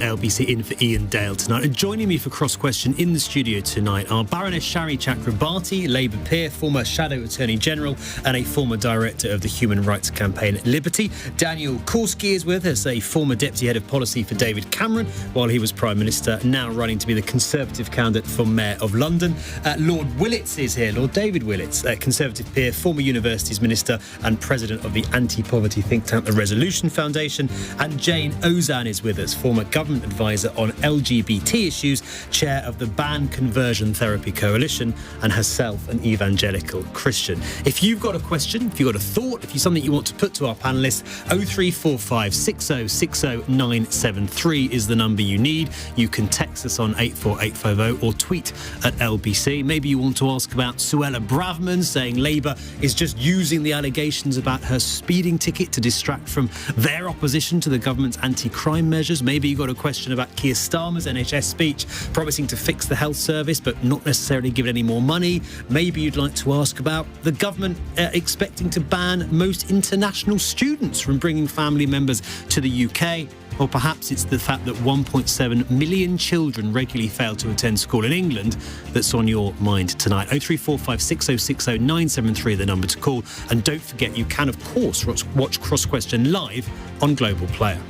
LBC in for Iain Dale tonight. And joining me for Cross Question in the studio tonight are Baroness Shami Chakrabarti, Labour peer, former Shadow Attorney General and a former Director of the Human Rights Campaign Liberty. Daniel Korski is with us, a former Deputy Head of Policy for David Cameron while he was Prime Minister, now running to be the Conservative candidate for Mayor of London. Lord Willetts is here, Lord David Willetts, a Conservative peer, former Universities Minister and President of the anti-poverty think tank The Resolution Foundation. And Jayne Ozanne is with us, former Government Advisor on LGBT issues, Chair of the Ban Conversion Therapy Coalition, and herself an evangelical Christian. If you've got a question, if you've got a thought, if you've something you want to put to our panellists, 0345 6060 973 is the number you need. You can text us on 84850 or tweet at LBC. Maybe you want to ask about Suella Braverman, saying Labour is just using the allegations about her speeding ticket to distract from their opposition to the government's anti-crime measures. Maybe you've got a question about Keir Starmer's NHS speech promising to fix the health service but not necessarily give it any more money. Maybe you'd like to ask about the government expecting to ban most international students from bringing family members to the UK. Or perhaps it's the fact that 1.7 million children regularly fail to attend school in England that's on your mind tonight. 0345 6060 973, the number to call. And don't forget, you can, of course, watch Cross Question live on Global Player.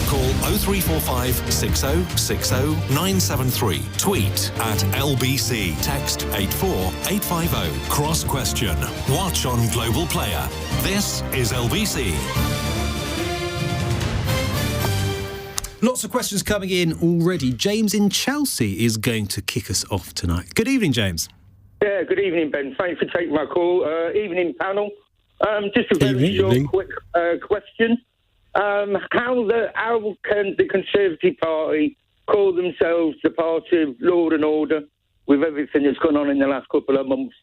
Call 0345 6060 973. Tweet at LBC. Text 84850. Cross Question. Watch on Global Player. This is LBC. Lots of questions coming in already. James in Chelsea is going to kick us off tonight. Good evening, James. Yeah, good evening, Ben. Thanks for taking my call. Evening, panel. Just a very quick question. How can the Conservative Party call themselves the party of law and order with everything that's gone on in the last couple of months?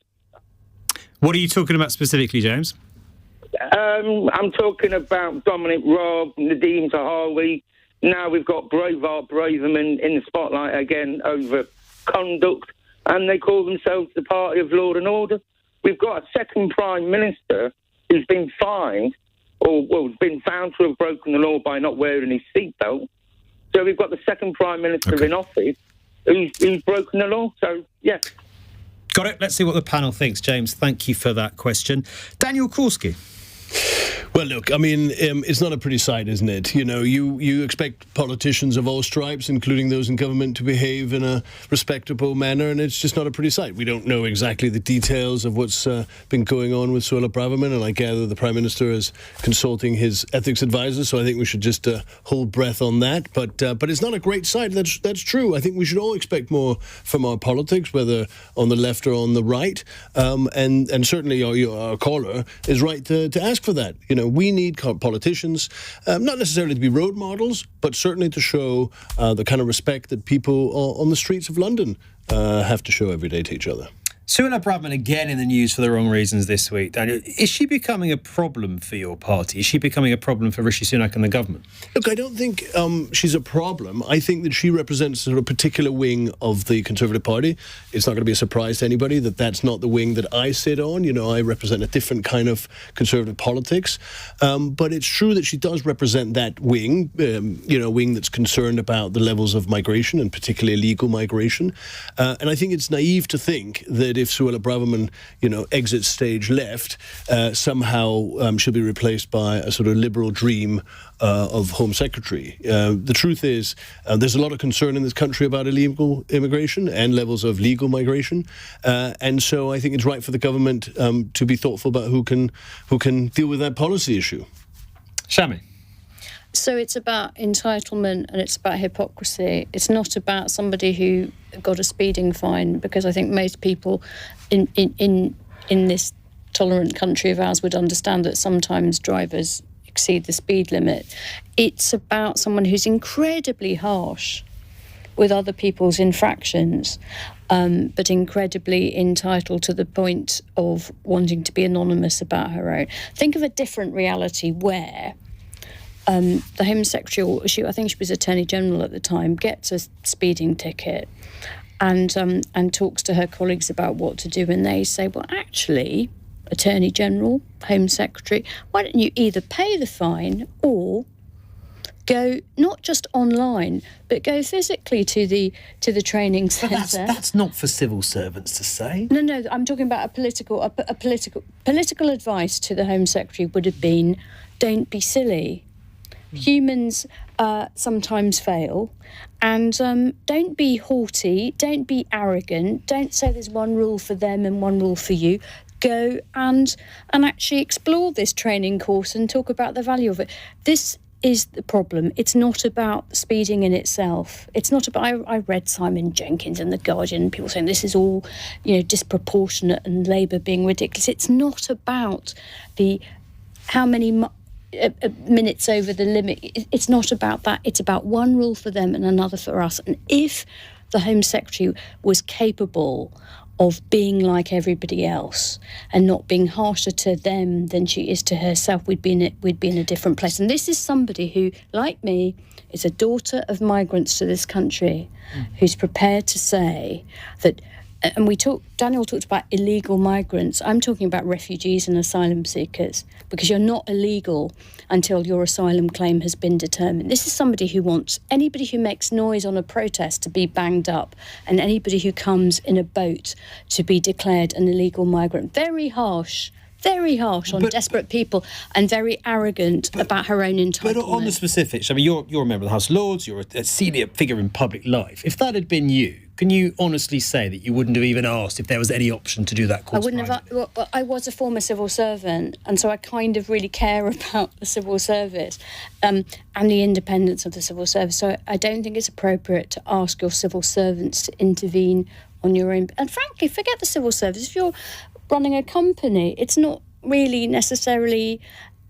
What are you talking about specifically, James? I'm talking about Dominic Raab, Nadeem Zahawi. Now we've got Braverman in the spotlight again over conduct, and they call themselves the party of law and order. We've got a second Prime Minister who's been fined, been found to have broken the law by not wearing his seatbelt. So we've got the second Prime Minister in office who's broken the law. So, yeah. Got it. Let's see what the panel thinks. James, thank you for that question. Daniel Korski. Well, look, I mean, it's not a pretty sight, isn't it? You know, you expect politicians of all stripes, including those in government, to behave in a respectable manner, and it's just not a pretty sight. We don't know exactly the details of what's been going on with Suella Braverman, and I gather the Prime Minister is consulting his ethics advisor, so I think we should just hold breath on that. But it's not a great sight. That's true. I think we should all expect more from our politics, whether on the left or on the right, and certainly our caller is right to ask for that. You know, we need politicians, not necessarily to be role models, but certainly to show the kind of respect that people on the streets of London have to show every day to each other. Suella Braverman again in the news for the wrong reasons this week. Daniel, is she becoming a problem for your party? Is she becoming a problem for Rishi Sunak and the government? Look, I don't think she's a problem. I think that she represents a particular wing of the Conservative Party. It's not going to be a surprise to anybody that that's not the wing that I sit on. You know, I represent a different kind of Conservative politics. But it's true that she does represent that wing, wing that's concerned about the levels of migration and particularly illegal migration. And I think it's naive to think that if Suella Braverman, exits stage left, somehow she'll be replaced by a sort of liberal dream of Home Secretary. The truth is, there's a lot of concern in this country about illegal immigration and levels of legal migration, and so I think it's right for the government to be thoughtful about who can deal with that policy issue. Shami. So it's about entitlement and it's about hypocrisy. It's not about somebody who got a speeding fine, because I think most people in this tolerant country of ours would understand that sometimes drivers exceed the speed limit. It's about someone who's incredibly harsh with other people's infractions, but incredibly entitled to the point of wanting to be anonymous about her own. Think of a different reality where the Home Secretary, or I think she was Attorney General at the time, gets a speeding ticket and talks to her colleagues about what to do, and they say, well, actually, Attorney General, Home Secretary, why don't you either pay the fine or go not just online, but go physically to the training centre. That's not for civil servants to say. No, I'm talking about a political advice to the Home Secretary would have been, don't be silly. Humans sometimes fail, and don't be haughty, don't be arrogant, don't say there's one rule for them and one rule for you. Go and actually explore this training course and talk about the value of it. This is the problem. It's not about speeding in itself. It's not about. I read Simon Jenkins in The Guardian, people saying this is all, disproportionate and Labour being ridiculous. It's not about the how many minutes over the limit. It's not about that. It's about one rule for them and another for us. And if the Home Secretary was capable of being like everybody else and not being harsher to them than she is to herself, we'd be in a different place. And this is somebody who, like me, is a daughter of migrants to this country, who's prepared to say that. And Daniel talked about illegal migrants. I'm talking about refugees and asylum seekers, because you're not illegal until your asylum claim has been determined. This is somebody who wants anybody who makes noise on a protest to be banged up, and anybody who comes in a boat to be declared an illegal migrant. Very harsh on desperate people, and very arrogant about her own entitlement. But on the specifics, I mean, you're a member of the House of Lords, you're a senior figure in public life. If that had been you, can you honestly say that you wouldn't have even asked if there was any option to do that course? I wouldn't have. Well, I was a former civil servant, and so I kind of really care about the civil service and the independence of the civil service. So I don't think it's appropriate to ask your civil servants to intervene on your own. And frankly, forget the civil service. If you're running a company, it's not really necessarily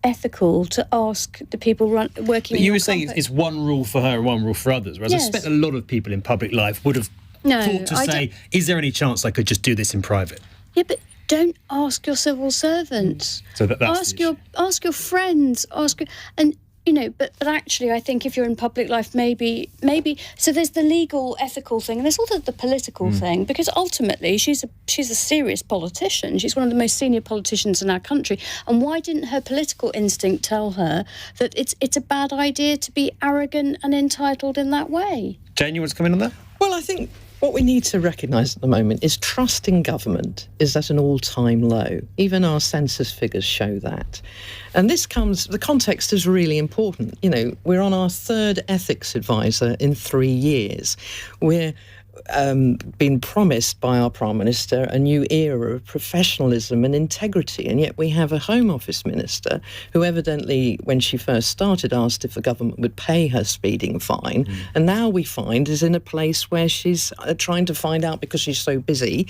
ethical to ask the people working. But you were saying it's one rule for her and one rule for others, whereas I suspect a lot of people in public life would have thought to say, is there any chance I could just do this in private? Yeah, but don't ask your civil servants. So that's ask your friends. But actually, I think if you're in public life, maybe. So there's the legal, ethical thing, and there's also the political thing, because ultimately she's a serious politician. She's one of the most senior politicians in our country. And why didn't her political instinct tell her that it's a bad idea to be arrogant and entitled in that way? Jayne, you want to come in on that? Well, I think what we need to recognise at the moment is trust in government is at an all-time low. Even our census figures show that. And the context is really important. We're on our third ethics advisor in 3 years. We're been promised by our Prime Minister a new era of professionalism and integrity, and yet we have a Home Office Minister who evidently, when she first started, asked if the government would pay her speeding fine, and now we find is in a place where she's trying to find out, because she's so busy,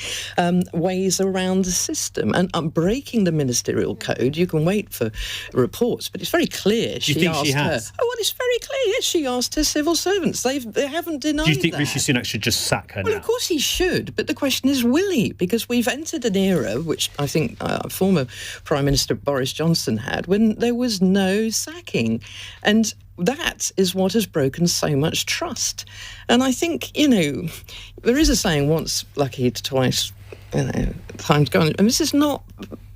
ways around the system and breaking the ministerial code. You can wait for reports, but it's very clear she asked her. Oh, well, it's very clear. Yes, she asked her civil servants. They haven't denied that. Do you think Rishi Sunak should just sack her now? Well, of course he should, but the question is, will he? Because we've entered an era, which I think former Prime Minister Boris Johnson had, when there was no sacking. And that is what has broken so much trust. And I think, there is a saying, once lucky, twice, time's gone. And this is not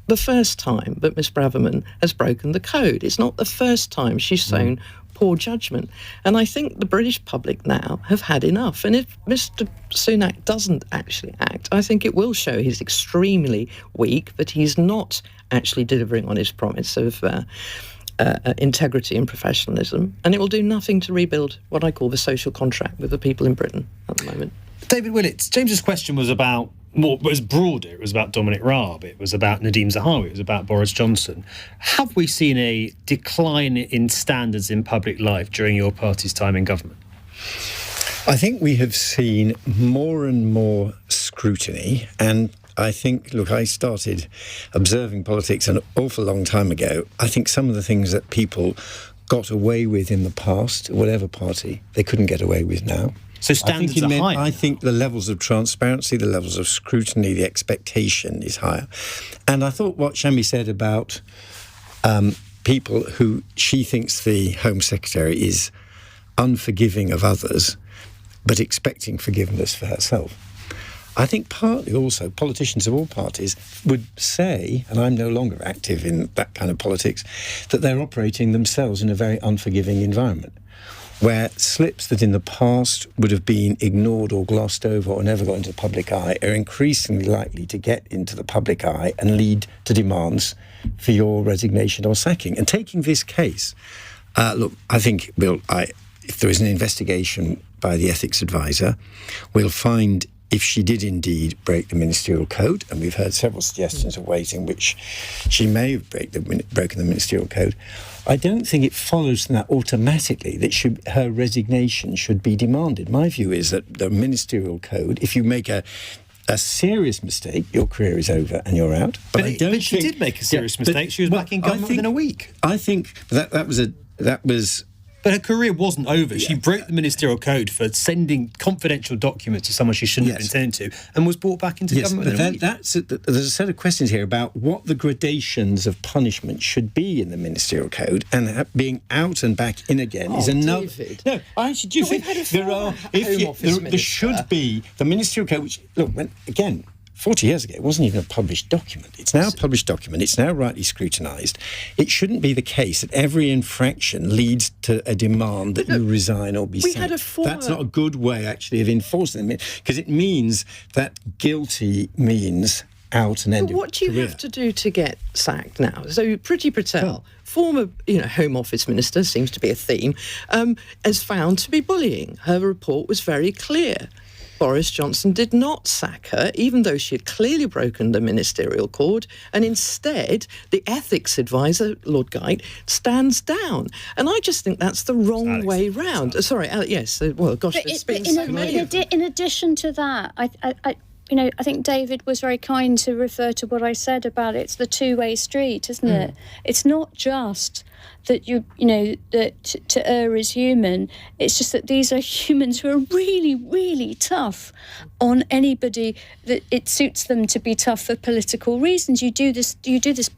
the first time that Miss Braverman has broken the code. It's not the first time she's shown poor judgment. And I think the British public now have had enough. And if Mr Sunak doesn't actually act, I think it will show he's extremely weak, that he's not actually delivering on his promise of integrity and professionalism. And it will do nothing to rebuild what I call the social contract with the people in Britain at the moment. David Willetts, James's question was broader. It was about Dominic Raab. It was about Nadhim Zahawi. It was about Boris Johnson. Have we seen a decline in standards in public life during your party's time in government? I think we have seen more and more scrutiny, and I think, I started observing politics an awful long time ago. I think some of the things that people got away with in the past, whatever party, they couldn't get away with now. So standards are higher. I think the levels of transparency, the levels of scrutiny, the expectation is higher. And I thought what Shami said about people who she thinks the Home Secretary is unforgiving of others, but expecting forgiveness for herself. I think partly also politicians of all parties would say, and I'm no longer active in that kind of politics, that they're operating themselves in a very unforgiving environment. where slips that in the past would have been ignored or glossed over or never got into the public eye are increasingly likely to get into the public eye and lead to demands for your resignation or sacking. And taking this case, look, I think if there is an investigation by the ethics advisor, we'll find if she did indeed break the ministerial code, and we've heard several suggestions of ways in which she may have broken the ministerial code. I don't think it follows from that automatically that her resignation should be demanded. My view is that the ministerial code, if you make a serious mistake, your career is over and you're out. But she did make a serious mistake. She was back in government within a week. I think that was. But her career wasn't over. Yeah. She broke the ministerial code for sending confidential documents to someone she shouldn't have been sending to, and was brought back into government within a week. There's a set of questions here about what the gradations of punishment should be in the ministerial code, and being out and back in again is another. David. No, actually, do you think there should be the ministerial code? Which, look, again, 40 years ago, it wasn't even a published document. It's now a published document. It's now rightly scrutinised. It shouldn't be the case that every infraction leads to a demand that you resign or be sacked. That's not a good way, actually, of enforcing it, because it means that guilty means out and end. What do you have to do to get sacked now? So Priti Patel, former Home Office Minister, seems to be a theme, is found to be bullying. Her report was very clear. Boris Johnson did not sack her, even though she had clearly broken the ministerial code, and instead the ethics advisor, Lord Geidt, stands down. And I just think that's the wrong way round. Sorry, yes. Well, gosh, there's been so many. In addition to that, I think David was very kind to refer to what I said about it's the two-way street, isn't it? It's not just that that to err is human. It's just that these are humans who are really, really tough on anybody that it suits them to be tough for political reasons. You do this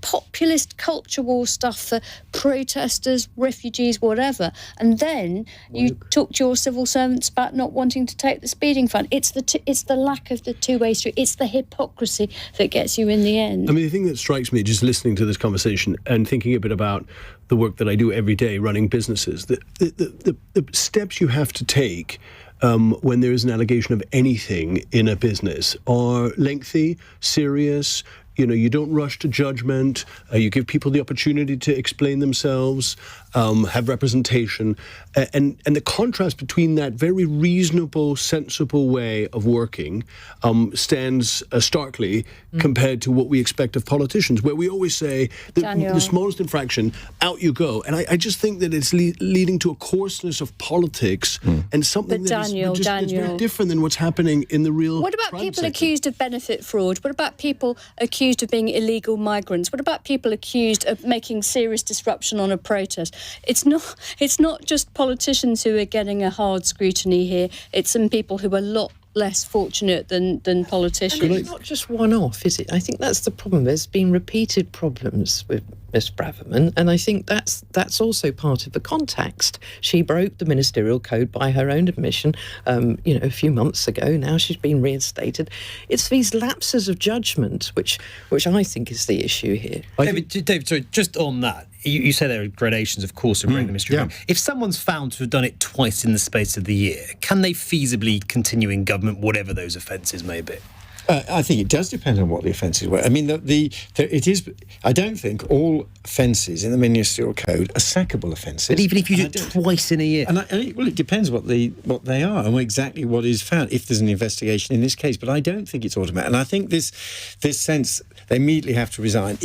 populist culture war stuff for protesters, refugees, whatever, and then you talk to your civil servants about not wanting to take the speeding fine. It's the lack of the two-way street. It's the hypocrisy that gets you in the end. I mean, the thing that strikes me, just listening to this conversation and thinking a bit about the work that I do every day running businesses, the steps you have to take when there is an allegation of anything in a business are lengthy, serious. You don't rush to judgment. You give people the opportunity to explain themselves, have representation. And the contrast between that very reasonable, sensible way of working stands starkly compared to what we expect of politicians, where we always say the smallest infraction, out you go. And I just think that it's leading to a coarseness of politics and something that's very different than what's happening in the real What about people sector. Accused of benefit fraud? What about people accused of being illegal migrants? What about people accused of making serious disruption on a protest? It's not just politicians who are getting a hard scrutiny here. It's some people who are a lot less fortunate than politicians. And it's not just one-off, is it? I think that's the problem. There's been repeated problems with Miss Braverman, and I think that's also part of the context. She broke the ministerial code by her own admission, a few months ago. Now she's been reinstated. It's these lapses of judgment which I think is the issue here. David, sorry, just on that, you say there are gradations, of course, of breaking the ministerial code. If someone's found to have done it twice in the space of the year, can they feasibly continue in government, whatever those offences may be? I think it does depend on what the offences were. I mean, it is. I don't think all offences in the ministerial code are sackable offences. But even if you do it twice in a year, it depends what they are and exactly what is found. If there's an investigation in this case, but I don't think it's automatic. And I think this sense they immediately have to resign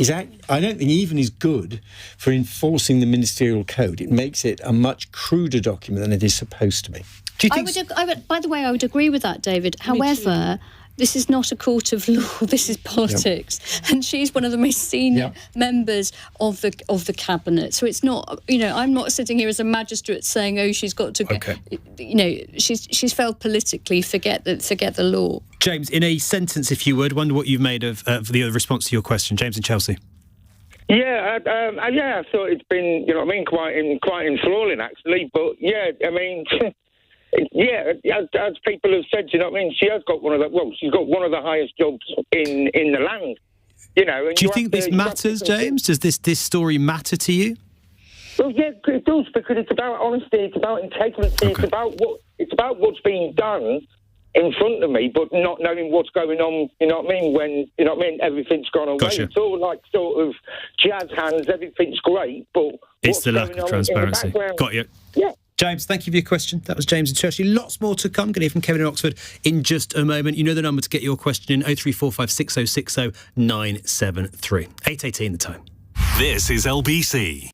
I don't think even is good for enforcing the ministerial code. It makes it a much cruder document than it is supposed to be. Do you think? By the way, I would agree with that, David. However, this is not a court of law. This is politics, and she's one of the most senior members of the cabinet. So it's not, I'm not sitting here as a magistrate saying, "Oh, she's got to," she's failed politically. Forget the law. James, in a sentence, if you would, wonder what you've made of the response to your question. James in Chelsea. Yeah, I thought it's been, quite enthralling actually. But as people have said, she has got she's got one of the highest jobs in the land. And do you think this matters, James? Does this story matter to you? Well, yeah, it does, because it's about honesty, it's about integrity, Okay. it's about what's being done in front of me, but not knowing what's going on, you know what I mean, when, you know what I mean, everything's gone away. Gotcha. It's all like sort of jazz hands, everything's great, but It's what's the lack going of on transparency. in the background? Got you. Yeah. James, thank you for your question. That was James in Churchill. Lots more to come. Going to hear from Kevin in Oxford in just a moment. You know the number to get your question in, 0345 6060 973. 8:18 the time. This is LBC.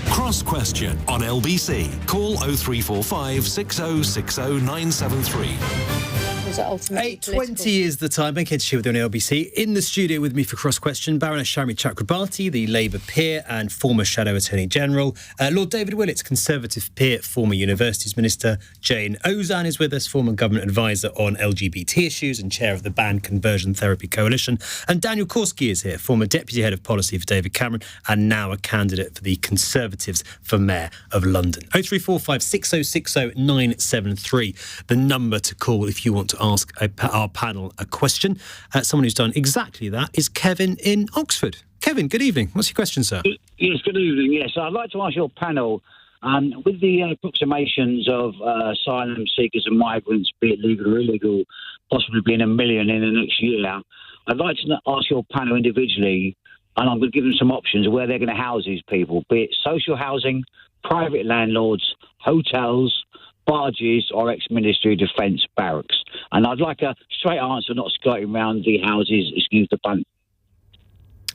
Cross Question on LBC. Call 0345 6060 973. Was it ultimately 8:20 is the time. Ben Kentish here with the LBC. In the studio with me for Cross Question, Baroness Shami Chakrabarti, the Labour peer and former Shadow Attorney General. Lord David Willetts, Conservative peer, former Universities Minister. Jayne Ozanne is with us, former Government Advisor on LGBT issues and chair of the Banned Conversion Therapy Coalition. And Daniel Korski is here, former Deputy Head of Policy for David Cameron and now a candidate for the Conservatives for Mayor of London. 0345 6060 973, the number to call if you want to ask our panel a question. Someone who's done exactly that is Kevin in Oxford. Kevin, good evening. What's your question, sir? Yes, good evening. Yes, I'd like to ask your panel, with the approximations of asylum seekers and migrants, be it legal or illegal, possibly being 1 million in the next year, I'd like to ask your panel individually, and I'm going to give them some options of where they're going to house these people, be it social housing, private landlords, hotels, barges, or ex-Ministry of Defence barracks. And I'd like a straight answer, not skirting around the houses, excuse the pun.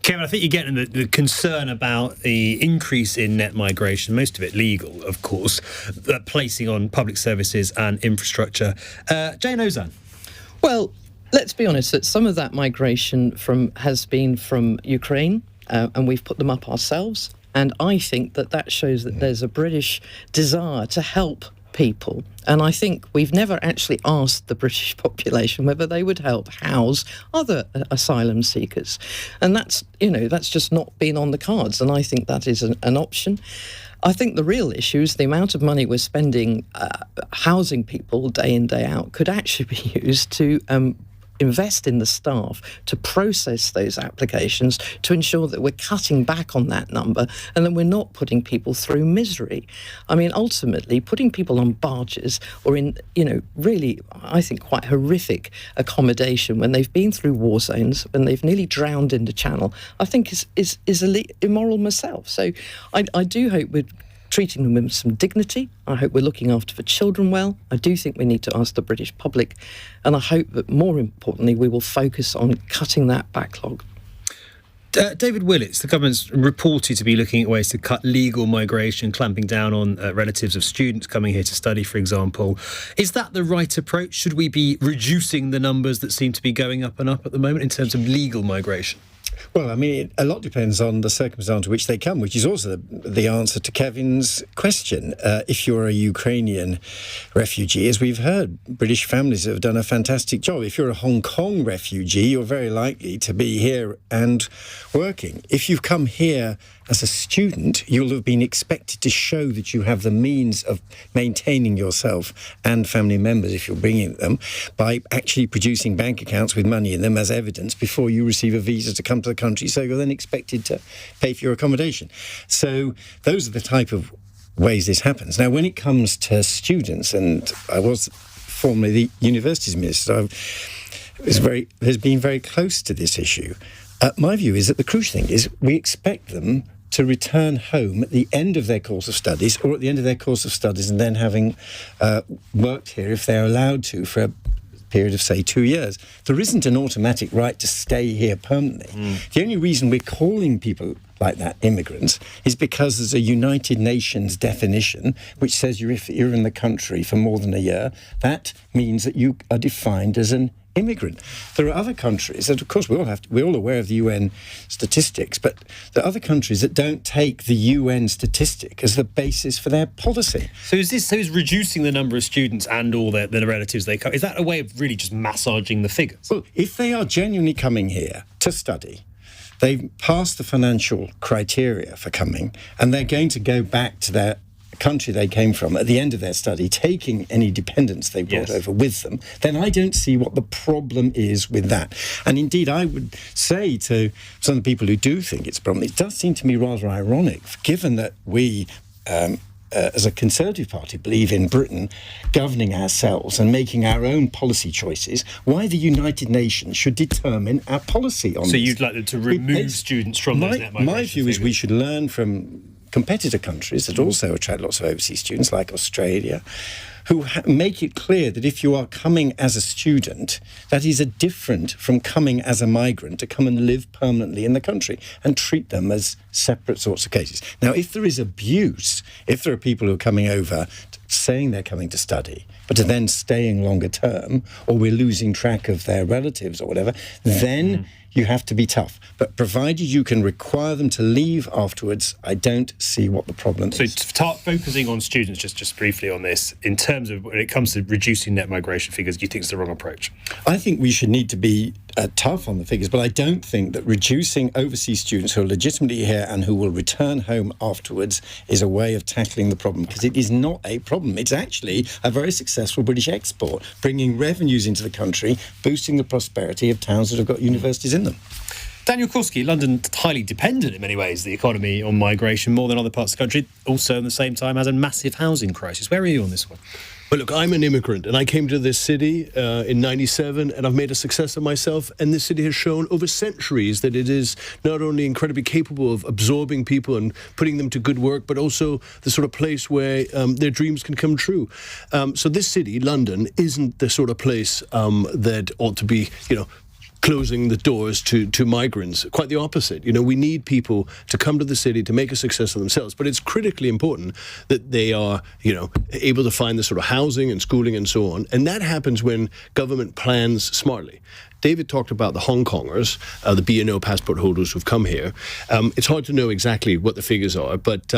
Kevin, I think you're getting the concern about the increase in net migration, most of it legal, of course, placing on public services and infrastructure. Jayne Ozanne. Well, let's be honest, that some of that migration has been from Ukraine, and we've put them up ourselves. And I think that shows that there's a British desire to help people. And I think we've never actually asked the British population whether they would help house other asylum seekers. And that's just not been on the cards. And I think that is an option. I think the real issue is the amount of money we're spending housing people day in, day out could actually be used to invest in the staff to process those applications, to ensure that we're cutting back on that number and that we're not putting people through misery. I mean, ultimately, putting people on barges or in, really, I think, quite horrific accommodation when they've been through war zones, when they've nearly drowned in the Channel, I think is immoral myself. So I do hope we're treating them with some dignity. I hope we're looking after the children well. I do think we need to ask the British public, and I hope that more importantly we will focus on cutting that backlog. David Willetts, the government's reported to be looking at ways to cut legal migration, clamping down on relatives of students coming here to study, for example. Is that the right approach? Should we be reducing the numbers that seem to be going up and up at the moment in terms of legal migration? Well, I mean, a lot depends on the circumstance to which they come, which is also the answer to Kevin's question. If you're a Ukrainian refugee, as we've heard, British families have done a fantastic job. If you're a Hong Kong refugee, you're very likely to be here and working. If you've come here as a student, you'll have been expected to show that you have the means of maintaining yourself and family members, if you're bringing them, by actually producing bank accounts with money in them as evidence before you receive a visa to come to the country. So you're then expected to pay for your accommodation. So those are the type of ways this happens. Now, when it comes to students, and I was formerly the universities minister, has been very close to this issue. My view is that the crucial thing is we expect them to return home at the end of their course of studies, or at the end of their course of studies and then having worked here, if they're allowed to, for a period of, say, 2 years. There isn't an automatic right to stay here permanently. The only reason we're calling people like that immigrants is because there's a United Nations definition which says if you're in the country for more than a year, that means that you are defined as an immigrant. There are other countries that, of course, we're all aware of the UN statistics, but there are other countries that don't take the UN statistic as the basis for their policy. So is reducing the number of students and all their relatives they come, is that a way of really just massaging the figures? Well, if they are genuinely coming here to study, they've passed the financial criteria for coming, and they're going to go back to their country they came from at the end of their study, taking any dependents they brought over with them, then I don't see what the problem is with that. And indeed, I would say to some of the people who do think it's a problem, it does seem to me rather ironic, given that we as a Conservative Party believe in Britain governing ourselves and making our own policy choices, why the United Nations should determine our policy on this. So you'd like them to remove students from those net migration My view is we should learn from competitor countries that also attract lots of overseas students, like Australia, who make it clear that if you are coming as a student, that is different from coming as a migrant to come and live permanently in the country, and treat them as separate sorts of cases. Now, if there is abuse, if there are people who are coming over saying they're coming to study, but are then staying longer term, or we're losing track of their relatives or whatever, then you have to be tough. But provided you can require them to leave afterwards, I don't see what the problem is. So to start focusing on students, just briefly on this, in terms of when it comes to reducing net migration figures, do you think it's the wrong approach? I think we should need to be tough on the figures, but I don't think that reducing overseas students who are legitimately here and who will return home afterwards is a way of tackling the problem, because it is not a problem. It's actually a very successful British export, bringing revenues into the country, boosting the prosperity of towns that have got universities in them. Daniel Korski, London highly dependent in many ways, the economy, on migration more than other parts of the country, also at the same time has a massive housing crisis. Where are you on this one? Well, look, I'm an immigrant, and I came to this city in 97, and I've made a success of myself, and this city has shown over centuries that it is not only incredibly capable of absorbing people and putting them to good work, but also the sort of place where their dreams can come true. So this city, London, isn't the sort of place that ought to be, closing the doors to migrants. Quite the opposite. We need people to come to the city to make a success of themselves. But it's critically important that they are, able to find the sort of housing and schooling and so on. And that happens when government plans smartly. David talked about the Hong Kongers, the B&O passport holders who've come here. It's hard to know exactly what the figures are, but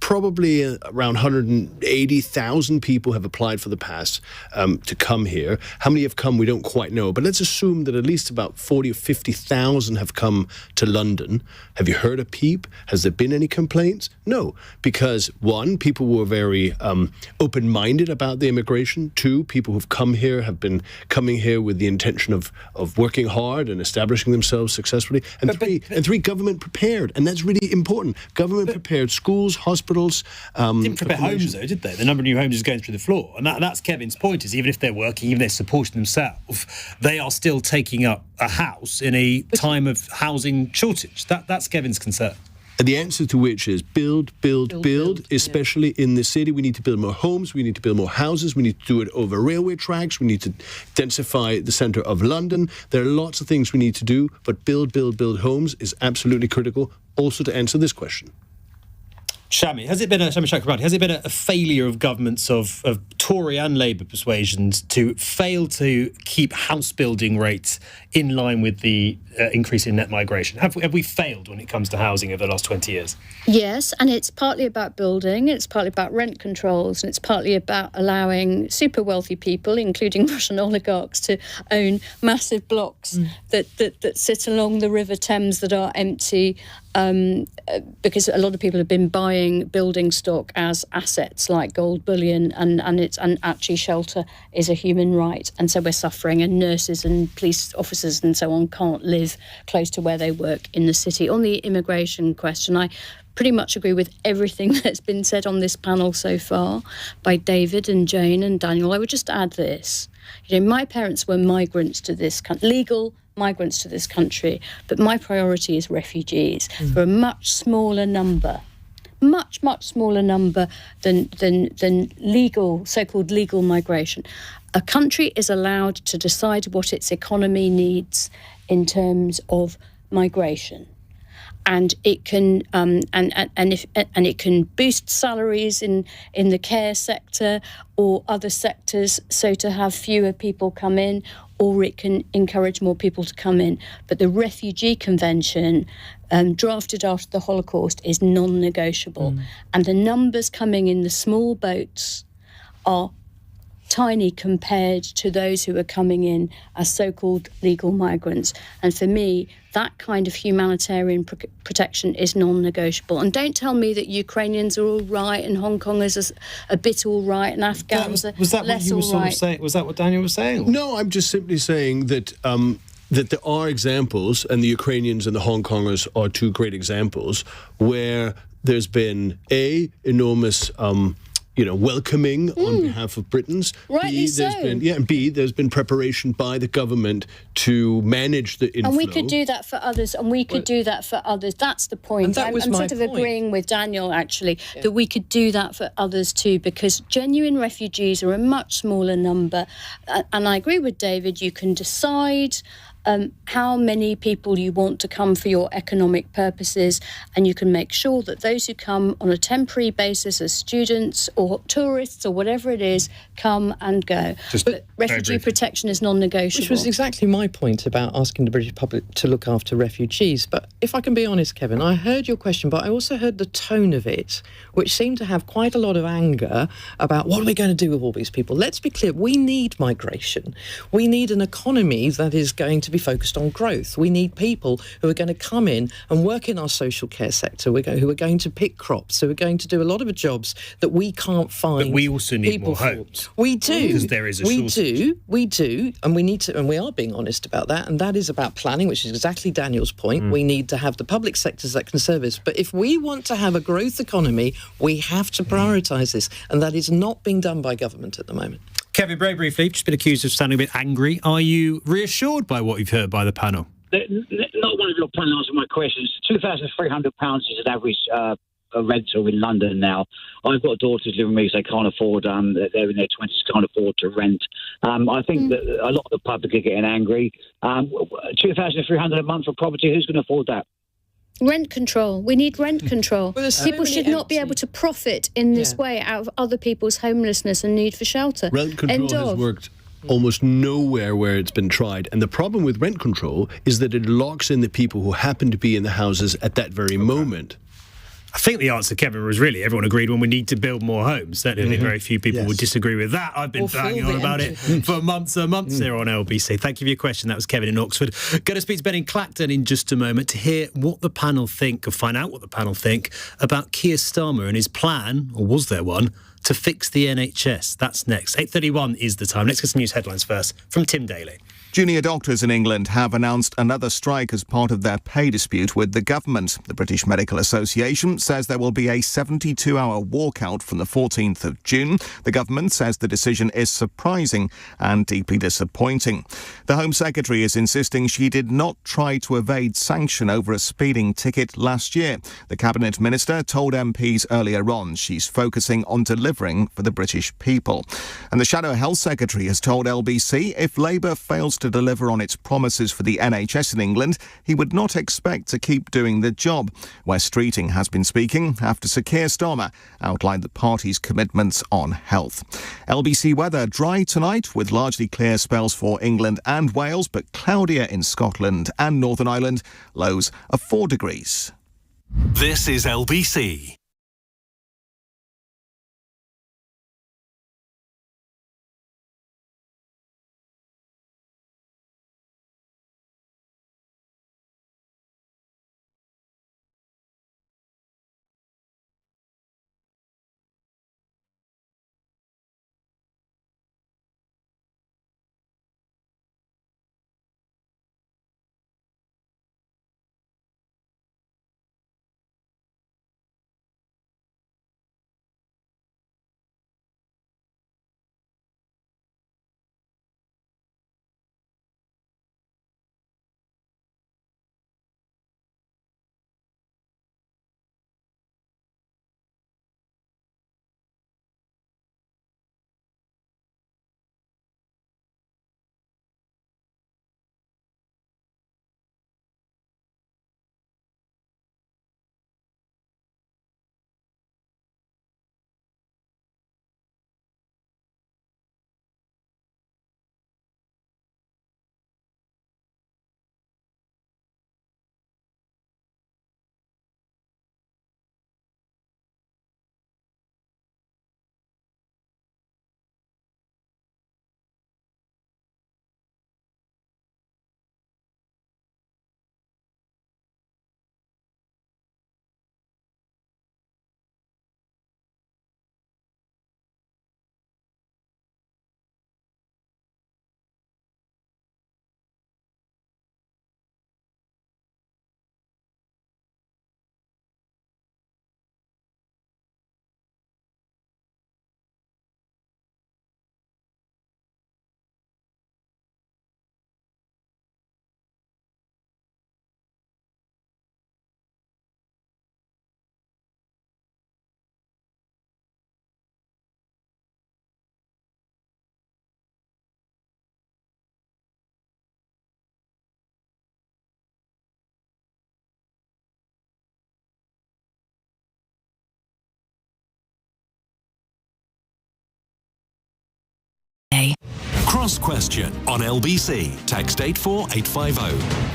probably around 180,000 people have applied for the pass to come here. How many have come, we don't quite know, but let's assume that at least about 40 or 50,000 have come to London. Have you heard a peep? Has there been any complaints? No, because one, people were very open-minded about the immigration. Two, people who've come here have been coming here with the intention of working hard and establishing themselves successfully. And three, government prepared. And that's really important. Government prepared schools, hospitals. Didn't prepare homes, though, did they? The number of new homes is going through the floor. And that's Kevin's point, is even if they're working, even if they're supporting themselves, they are still taking up a house in a time of housing shortage. That's Kevin's concern. And the answer to which is build, especially in the city. We need to build more homes, we need to build more houses, we need to do it over railway tracks, we need to densify the centre of London. There are lots of things we need to do, but build homes is absolutely critical also to answer this question. Shami, Shami Chakrabarti, has it been a failure of governments of Tory and Labour persuasions to fail to keep house building rates in line with the increase in net migration? Have we failed when it comes to housing over the last 20 years? Yes, and it's partly about building, it's partly about rent controls, and it's partly about allowing super wealthy people, including Russian oligarchs, to own massive blocks that sit along the River Thames that are empty, because a lot of people have been buying building stock as assets like gold bullion, and actually shelter is a human right, and so we're suffering, and nurses and police officers and so on can't live close to where they work in the city. On the immigration question, I pretty much agree with everything that's been said on this panel so far by David and Jayne and Daniel. I would just add this. My parents were migrants to this country, legal migrants to this country, but my priority is refugees for a much smaller number. Much smaller number than legal, so-called legal migration. A country is allowed to decide what its economy needs in terms of migration, and it can it can boost salaries in the care sector or other sectors, so to have fewer people come in, or it can encourage more people to come in. But the Refugee Convention, drafted after the Holocaust, is non-negotiable. And the numbers coming in the small boats are tiny compared to those who are coming in as so-called legal migrants. And for me, that kind of humanitarian protection is non-negotiable. And don't tell me that Ukrainians are all right and Hong Kongers are a bit all right and Afghans are less all right. Was that what you were sort of saying? Was that what Daniel was saying? No, I'm just simply saying that that there are examples, and the Ukrainians and the Hong Kongers are two great examples, where there's been enormous welcoming on behalf of Britons. Rightly so. There's been preparation by the government to manage the inflow. And we could do that for others, That's the point. I'm sort of agreeing with Daniel, actually, that we could do that for others too, because genuine refugees are a much smaller number. And I agree with David, you can decide how many people you want to come for your economic purposes, and you can make sure that those who come on a temporary basis as students or tourists or whatever it is come and go. But refugee protection is non-negotiable. Which was exactly my point about asking the British public to look after refugees. But if I can be honest, Kevin, I heard your question, but I also heard the tone of it, which seemed to have quite a lot of anger about what are we going to do with all these people. Let's be clear, we need migration. We need an economy that is going to be focused on growth. We need people who are going to come in and work in our social care sector, who are going to pick crops, who are going to do a lot of the jobs that we can't find. But we also need more homes. We do. Because there is a shortage. We do, and we need to, and we are being honest about that, and that is about planning, which is exactly Daniel's point. We need to have the public sectors that can service. But if we want to have a growth economy, we have to prioritise this, and that is not being done by government at the moment. Kevin, very briefly, just been accused of sounding a bit angry. Are you reassured by what you've heard by the panel? Not one of your panel answered my questions. £2,300 is an average rental in London now. I've got daughters living with me, so they can't afford, they're in their 20s, can't afford to rent. I think that a lot of the public are getting angry. £2,300 a month for property, who's going to afford that? Rent control. We need rent control. People should not be able to profit in this way out of other people's homelessness and need for shelter. Rent control has worked almost nowhere where it's been tried. And the problem with rent control is that it locks in the people who happen to be in the houses at that very moment. I think the answer, Kevin, was really everyone agreed when we need to build more homes. Certainly very few people would disagree with that. I've been banging on about it for months and months here on LBC. Thank you for your question. That was Kevin in Oxford. Going to speak to Ben in Clacton in just a moment to hear what the panel think, or find out what the panel think about Keir Starmer and his plan, or was there one, to fix the NHS. That's next. 8:31 is the time. Let's get some news headlines first from Tim Daly. Junior doctors in England have announced another strike as part of their pay dispute with the government. The British Medical Association says there will be a 72-hour walkout from the 14th of June. The government says the decision is surprising and deeply disappointing. The Home Secretary is insisting she did not try to evade sanction over a speeding ticket last year. The Cabinet Minister told MPs earlier on she's focusing on delivering for the British people. And the Shadow Health Secretary has told LBC if Labour fails to deliver on its promises for the NHS in England, he would not expect to keep doing the job. Wes Streeting has been speaking after Sir Keir Starmer outlined the party's commitments on health. LBC weather dry tonight with largely clear spells for England and Wales, but cloudier in Scotland and Northern Ireland, lows of 4 degrees. This is LBC. Cross Question on LBC. Text 84850.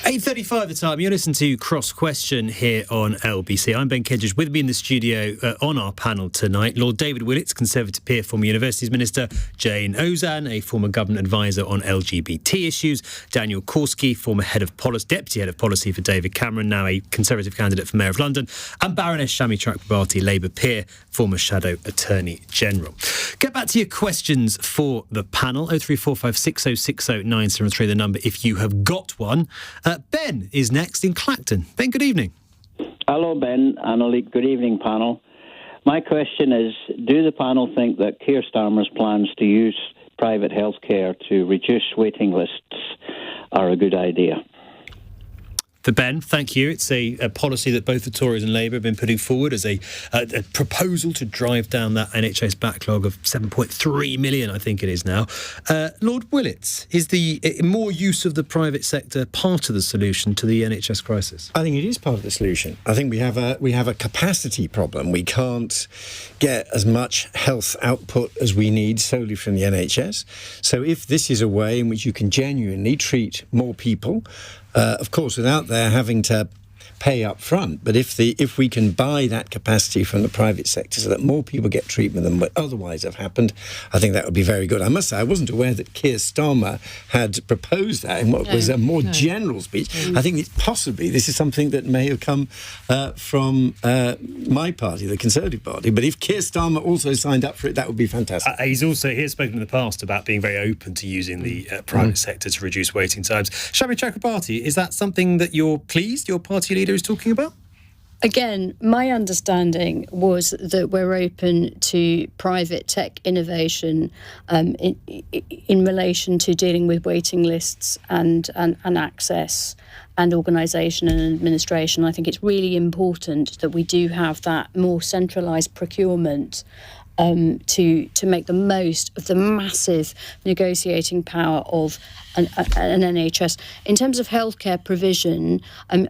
8:35 the time. You're listening to Cross Question here on LBC. I'm Ben Kentish. With me in the studio on our panel tonight, Lord David Willetts, Conservative peer, former Universities Minister; Jayne Ozanne, a former government advisor on LGBT issues; Daniel Korski, former Deputy Head of Policy for David Cameron, now a Conservative candidate for Mayor of London; and Baroness Shami Chakrabarti, Labour peer, former Shadow Attorney General. Get back to your questions for the panel. 0345 6060 973, the number if you have got one. Ben is next in Clacton. Ben, good evening. Hello, Ben, and good evening, panel. My question is, do the panel think that Keir Starmer's plans to use private health care to reduce waiting lists are a good idea? For Ben, thank you. It's a policy that both the Tories and Labour have been putting forward as a proposal to drive down that NHS backlog of 7.3 million, I think it is now. Lord Willetts, is the more use of the private sector part of the solution to the NHS crisis? I think it is part of the solution. I think we have a capacity problem. We can't get as much health output as we need solely from the NHS. So if this is a way in which you can genuinely treat more people, of course, without their having to pay up front, but if we can buy that capacity from the private sector so that more people get treatment than would otherwise have happened, I think that would be very good. I must say, I wasn't aware that Keir Starmer had proposed that in what was a more general speech. I think possibly this is something that may have come from my party, the Conservative Party, but if Keir Starmer also signed up for it, that would be fantastic. He has spoken in the past about being very open to using the private sector to reduce waiting times. Shami Chakrabarti, is that something that you're pleased your party leader is talking about? Again, my understanding was that we're open to private tech innovation in relation to dealing with waiting lists and access and organisation and administration. I think it's really important that we do have that more centralised procurement to make the most of the massive negotiating power of an NHS. In terms of healthcare provision,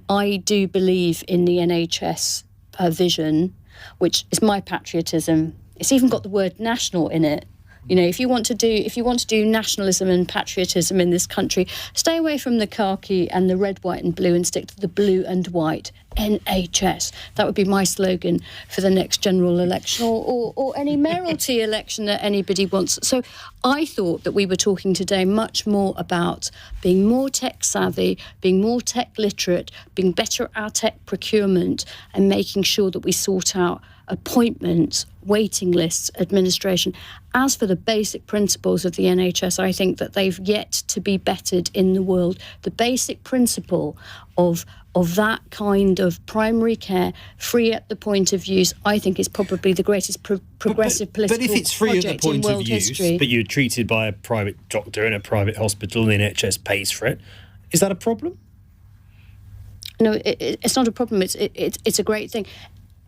I do believe in the NHS vision, which is my patriotism. It's even got the word national in it. You know, if you want to do nationalism and patriotism in this country, stay away from the khaki and the red, white and blue and stick to the blue and white NHS. That would be my slogan for the next general election or any mayoralty election that anybody wants. So I thought that we were talking today much more about being more tech savvy, being more tech literate, being better at our tech procurement and making sure that we sort out appointments, waiting lists, administration. As for the basic principles of the NHS, I think that they've yet to be bettered in the world. The basic principle of that kind of primary care, free at the point of use, I think is probably the greatest progressive political project in world history. But if it's free at the point of use, but you're treated by a private doctor in a private hospital and the NHS pays for it, is that a problem? No, it's not a problem. It's a great thing.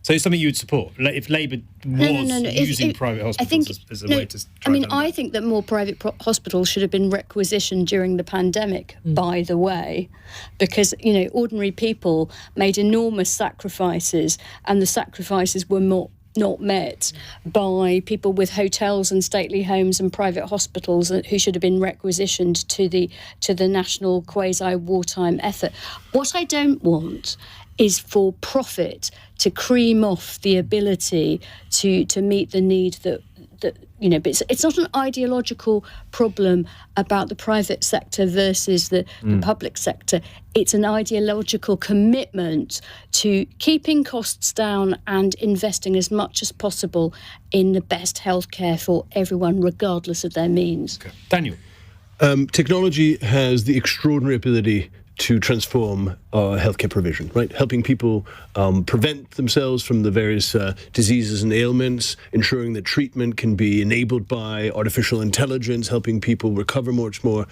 So it's something you would support if Labour was using private hospitals as a way to try I think that more private hospitals should have been requisitioned during the pandemic, by the way, because, you know, ordinary people made enormous sacrifices and the sacrifices were not met by people with hotels and stately homes and private hospitals who should have been requisitioned to the national quasi-wartime effort. What I don't want is for profit to cream off the ability to meet the need that you know, but it's not an ideological problem about the private sector versus the public sector. It's an ideological commitment to keeping costs down and investing as much as possible in the best healthcare for everyone, regardless of their means. Okay. Daniel. Technology has the extraordinary ability to transform healthcare provision, right? Helping people prevent themselves from the various diseases and ailments, ensuring that treatment can be enabled by artificial intelligence, helping people recover much more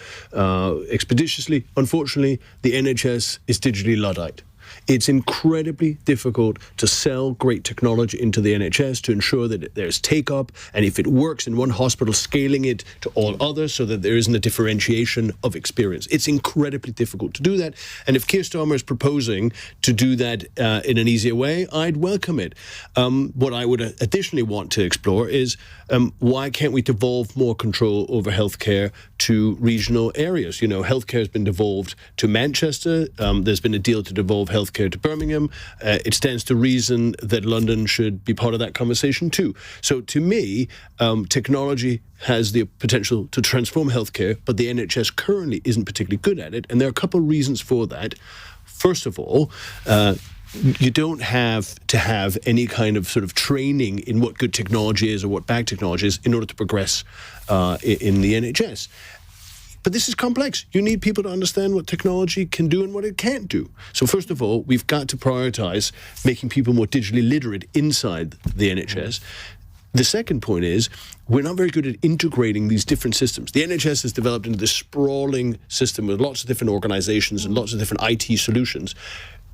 expeditiously. Unfortunately, the NHS is digitally Luddite. It's incredibly difficult to sell great technology into the NHS to ensure that there's take-up, and if it works in one hospital, scaling it to all others so that there isn't a differentiation of experience. It's incredibly difficult to do that, and if Keir Starmer is proposing to do that in an easier way, I'd welcome it. What I would additionally want to explore is why can't we devolve more control over healthcare to regional areas? You know, healthcare has been devolved to Manchester. There's been a deal to devolve healthcare to Birmingham. It stands to reason that London should be part of that conversation too. So to me, technology has the potential to transform healthcare, but the NHS currently isn't particularly good at it. And there are a couple of reasons for that. First of all, you don't have to have any kind of sort of training in what good technology is or what bad technology is in order to progress in the NHS. But this is complex. You need people to understand what technology can do and what it can't do. So first of all, we've got to prioritise making people more digitally literate inside the NHS. The second point is we're not very good at integrating these different systems. The NHS has developed into this sprawling system with lots of different organisations and lots of different IT solutions.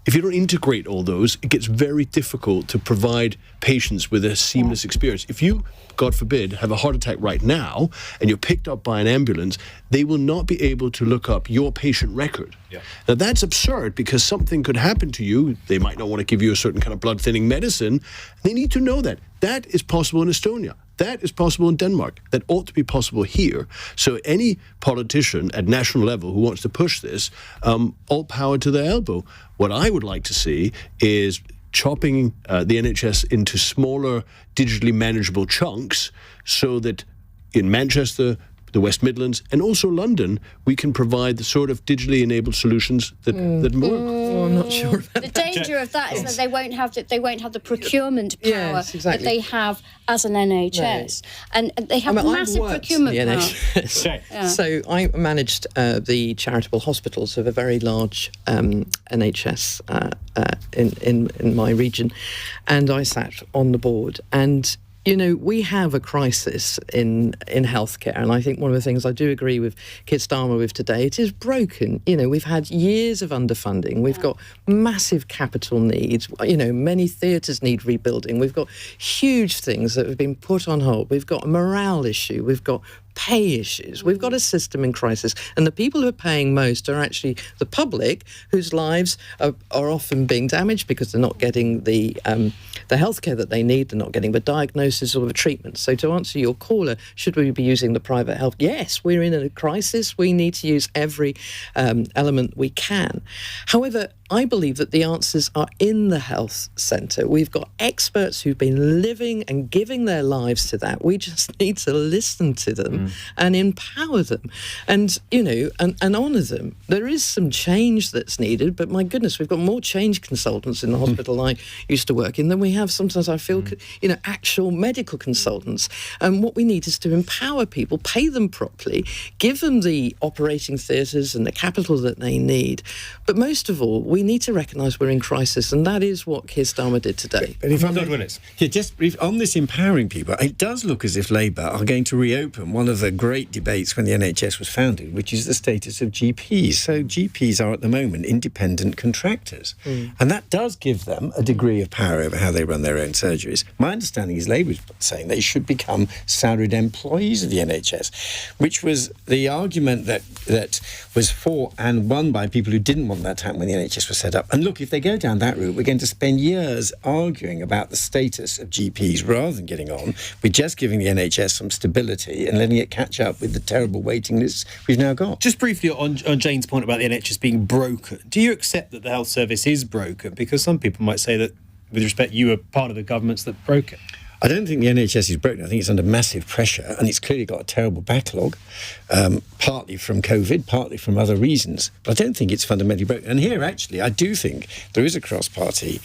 If you don't integrate all those, it gets very difficult to provide patients with a seamless experience. If you, God forbid, have a heart attack right now and you're picked up by an ambulance, they will not be able to look up your patient record. Yeah. Now, that's absurd because something could happen to you. They might not want to give you a certain kind of blood-thinning medicine. They need to know that. That is possible in Estonia. That is possible in Denmark. That ought to be possible here. So any politician at national level who wants to push this, all power to their elbow. What I would like to see is chopping the NHS into smaller, digitally manageable chunks so that in Manchester, the West Midlands, and also London, we can provide the sort of digitally enabled solutions that work. I'm not sure about the danger of that is that they won't have the procurement power Yes, exactly. that they have as an NHS, and they have massive procurement power. So I managed the charitable hospitals of a very large NHS in my region, and I sat on the board. And you know, we have a crisis in healthcare, and I think one of the things I do agree with Keir Starmer with today, it is broken. You know, we've had years of underfunding. We've got massive capital needs. You know, many theatres need rebuilding. We've got huge things that have been put on hold. We've got a morale issue. We've got pay issues. We've got a system in crisis, and the people who are paying most are actually the public, whose lives are often being damaged because they're not getting the healthcare that they need. They're not getting the diagnosis or the treatment. So to answer your caller, should we be using the private health? Yes, we're in a crisis. We need to use every element we can. However, I believe that the answers are in the health centre. We've got experts who've been living and giving their lives to that. We just need to listen to them and empower them and, you know, and honour them. There is some change that's needed, but my goodness, we've got more change consultants in the hospital I used to work in than we have sometimes, I feel, you know, actual medical consultants. And what we need is to empower people, pay them properly, give them the operating theatres and the capital that they need. But most of all, we need to recognise we're in crisis, and that is what Keir Starmer did today. But if I'm not Willetts, just on this empowering people, it does look as if Labour are going to reopen one of the great debates when the NHS was founded, which is the status of GPs. So GPs are at the moment independent contractors, and that does give them a degree of power over how they run their own surgeries. My understanding is Labour is saying they should become salaried employees of the NHS, which was the argument that was fought and won by people who didn't want that to happen when the NHS was set up. And look, if they go down that route, we're going to spend years arguing about the status of GPs rather than getting on with just giving the NHS some stability and letting it catch up with the terrible waiting lists we've now got. Just briefly on Jayne's point about the NHS being broken, do you accept that the health service is broken? Because some people might say that, with respect, you were part of the governments that broke it. I don't think the NHS is broken. I think it's under massive pressure, and it's clearly got a terrible backlog, partly from COVID, partly from other reasons. But I don't think it's fundamentally broken. And here, actually, I do think there is a cross-party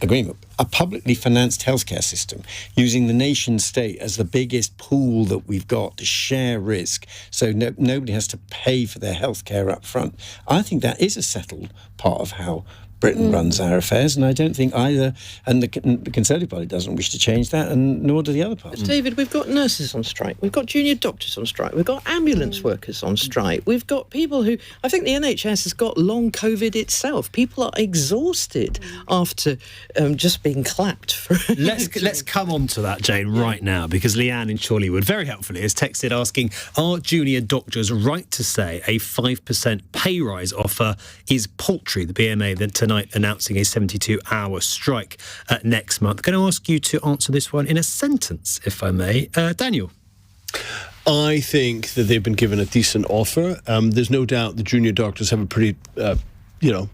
agreement. A publicly financed healthcare system using the nation state as the biggest pool that we've got to share risk, so nobody has to pay for their healthcare up front. I think that is a settled part of how Britain runs our affairs, and I don't think either, and the Conservative Party doesn't wish to change that, and nor do the other parties. David, we've got nurses on strike, we've got junior doctors on strike, we've got ambulance workers on strike, we've got people who, I think the NHS has got long COVID itself. People are exhausted after just being clapped for... Let's come on to that, Jayne, right now, because Leanne in Chorleywood very helpfully has texted asking, are junior doctors right to say a 5% pay rise offer is paltry? The BMA then tonight announcing a 72-hour strike next month. I'm going to ask you to answer this one in a sentence, if I may. Daniel. I think that they've been given a decent offer. There's no doubt the junior doctors have a pretty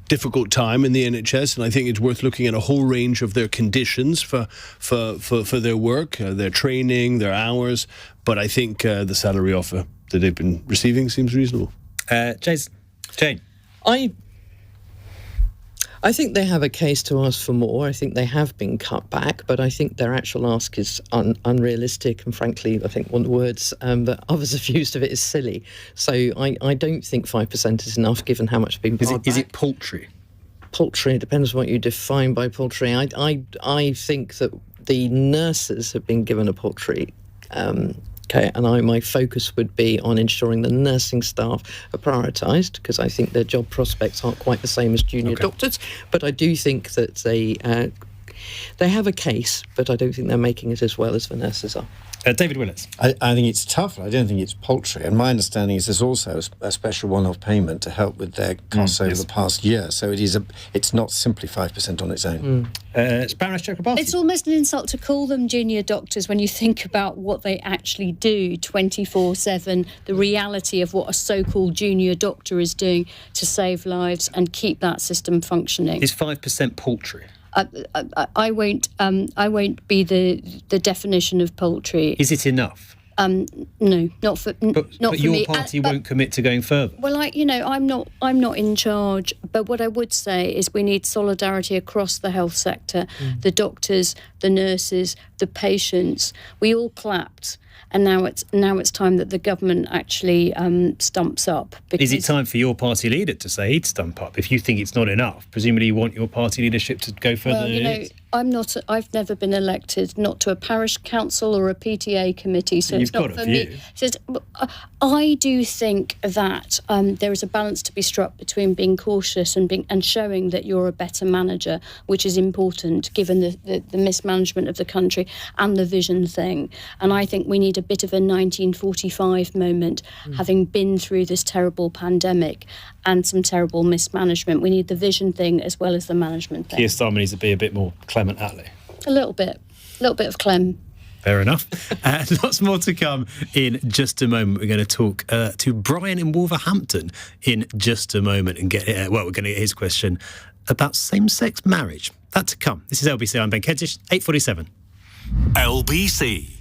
difficult time in the NHS, and I think it's worth looking at a whole range of their conditions for their work, their training, their hours. But I think the salary offer that they've been receiving seems reasonable. Jayne. I think they have a case to ask for more. I think they have been cut back, but I think their actual ask is unrealistic, and frankly, I think one of the words that others have used of it is silly. So I don't think 5% is enough, given how much been paid back. Is it paltry? Paltry, it depends what you define by paltry. I think that the nurses have been given a paltry okay, and my focus would be on ensuring the nursing staff are prioritised, because I think their job prospects aren't quite the same as junior doctors. But I do think that they They have a case, but I don't think they're making it as well as Vanessa's are. David Willetts. I think it's tough. I don't think it's paltry. And my understanding is there's also a special one-off payment to help with their costs over the past year. So it's not simply 5% on its own. It's Baroness Chakrabarti. It's almost an insult to call them junior doctors when you think about what they actually do 24/7, the reality of what a so-called junior doctor is doing to save lives and keep that system functioning. Is 5% paltry? I won't be the definition of paltry. Is it enough? No, not for me. But your party won't commit to going further. Well, I'm not in charge. But what I would say is we need solidarity across the health sector. The doctors, the nurses, the patients. We all clapped, and now it's time that the government actually stumps up. Is it time for your party leader to say he'd stump up? If you think it's not enough, presumably you want your party leadership to go further than it is. I've never been elected, not to a parish council or a PTA committee, so it's not for me. I do think that there is a balance to be struck between being cautious and showing that you're a better manager, which is important given the mismanagement of the country and the vision thing. And I think we need a bit of a 1945 moment, having been through this terrible pandemic and some terrible mismanagement. We need the vision thing as well as the management thing. Keir Starmer needs to be a bit more Clement Attlee. A little bit of Clem. Fair enough. Lots more to come in just a moment. We're going to talk to Brian in Wolverhampton in just a moment and we're going to get his question about same-sex marriage. That to come. This is LBC. I'm Ben Kentish, 8:47. LBC.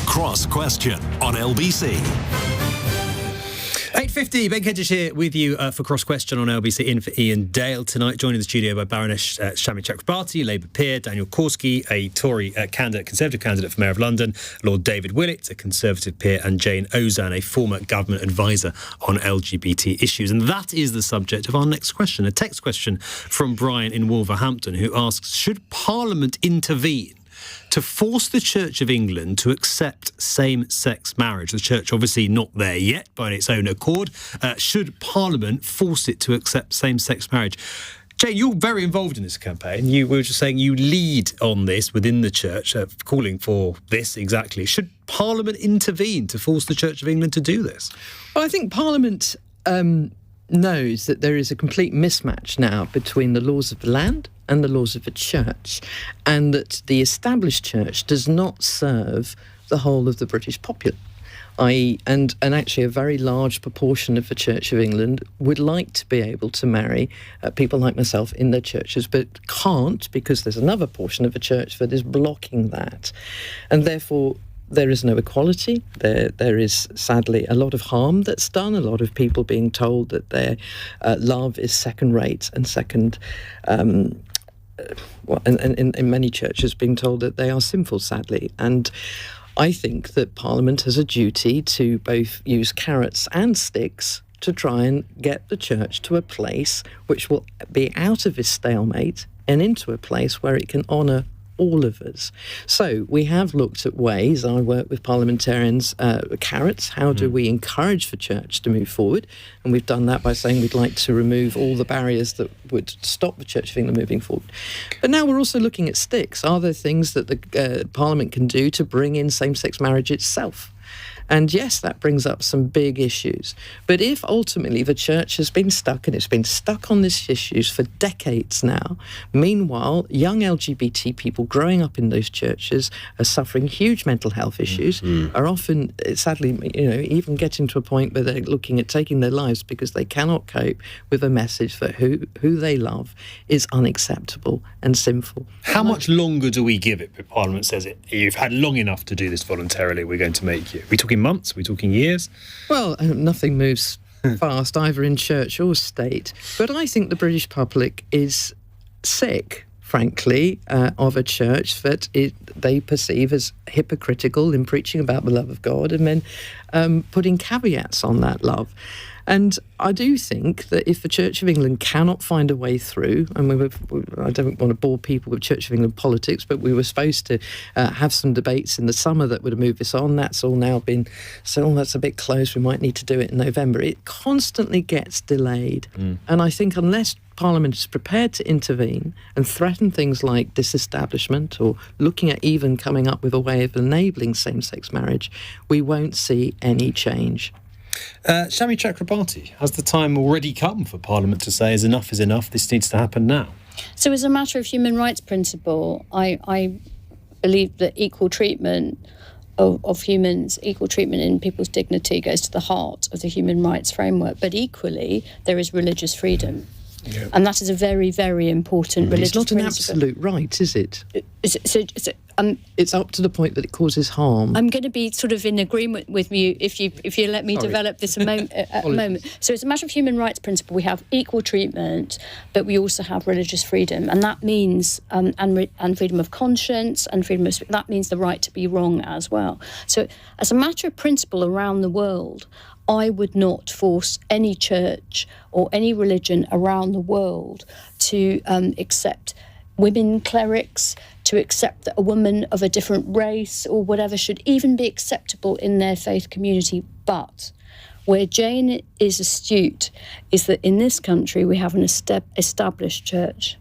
Cross Question on LBC. 8:50, Ben Kentish here with you for Cross Question on LBC, in for Iain Dale tonight, joined in the studio by Baroness Shami Chakrabarti, Labour peer, Daniel Korski, a Tory Conservative candidate for Mayor of London, Lord David Willetts, a Conservative peer, and Jayne Ozanne, a former government advisor on LGBT issues. And that is the subject of our next question, a text question from Brian in Wolverhampton, who asks, should Parliament intervene to force the Church of England to accept same-sex marriage? The Church obviously not there yet by its own accord. Should Parliament force it to accept same-sex marriage? Jayne, you're very involved in this campaign. We were just saying you lead on this within the Church, calling for this exactly. Should Parliament intervene to force the Church of England to do this? Well, I think Parliament knows that there is a complete mismatch now between the laws of the land and the laws of the Church, and that the established Church does not serve the whole of the British populace. And actually a very large proportion of the Church of England would like to be able to marry people like myself in their churches, but can't because there's another portion of the church that is blocking that. And therefore, there is no equality. There is, sadly, a lot of harm that's done, a lot of people being told that their love is second-rate and second... and in many churches being told that they are sinful, sadly. And I think that Parliament has a duty to both use carrots and sticks to try and get the church to a place which will be out of this stalemate and into a place where it can honour all of us. So we have looked at ways, I work with parliamentarians, carrots, how do we encourage the church to move forward? And we've done that by saying we'd like to remove all the barriers that would stop the Church of England moving forward. But now we're also looking at sticks. Are there things that the Parliament can do to bring in same-sex marriage itself? And yes, that brings up some big issues. But if ultimately the church has been stuck, and it's been stuck on these issues for decades now, meanwhile, young LGBT people growing up in those churches are suffering huge mental health issues, are often, sadly, even getting to a point where they're looking at taking their lives because they cannot cope with a message that who they love is unacceptable and sinful. How much longer do we give it? Parliament says you've had long enough to do this voluntarily, we're going to make you. Are we talking months? Are we talking years? Well, nothing moves fast, either in church or state. But I think the British public is sick, frankly, of a church that they perceive as hypocritical in preaching about the love of God and then putting caveats on that love. And I do think that if the Church of England cannot find a way through, and I don't want to bore people with Church of England politics, but we were supposed to have some debates in the summer that would have moved this on. That's all now been, so that's a bit close, we might need to do it in November. It constantly gets delayed. And I think unless Parliament is prepared to intervene and threaten things like disestablishment or looking at even coming up with a way of enabling same-sex marriage, we won't see any change. Shami Chakrabarti, has the time already come for Parliament to say enough is enough, this needs to happen now? So as a matter of human rights principle, I believe that equal treatment of humans, equal treatment in people's dignity goes to the heart of the human rights framework. But equally, there is religious freedom. Yeah. And that is a very, very important religious principle. It's not an absolute right, is it? It's up to the point that it causes harm. I'm going to be sort of in agreement with you if you let me develop this a moment. So it's a matter of human rights principle. We have equal treatment, but we also have religious freedom, and that means and freedom of conscience and freedom of that means the right to be wrong as well. So as a matter of principle around the world, I would not force any church or any religion around the world to accept women clerics, to accept that a woman of a different race or whatever should even be acceptable in their faith community. But where Jayne is astute is that in this country we have an established church,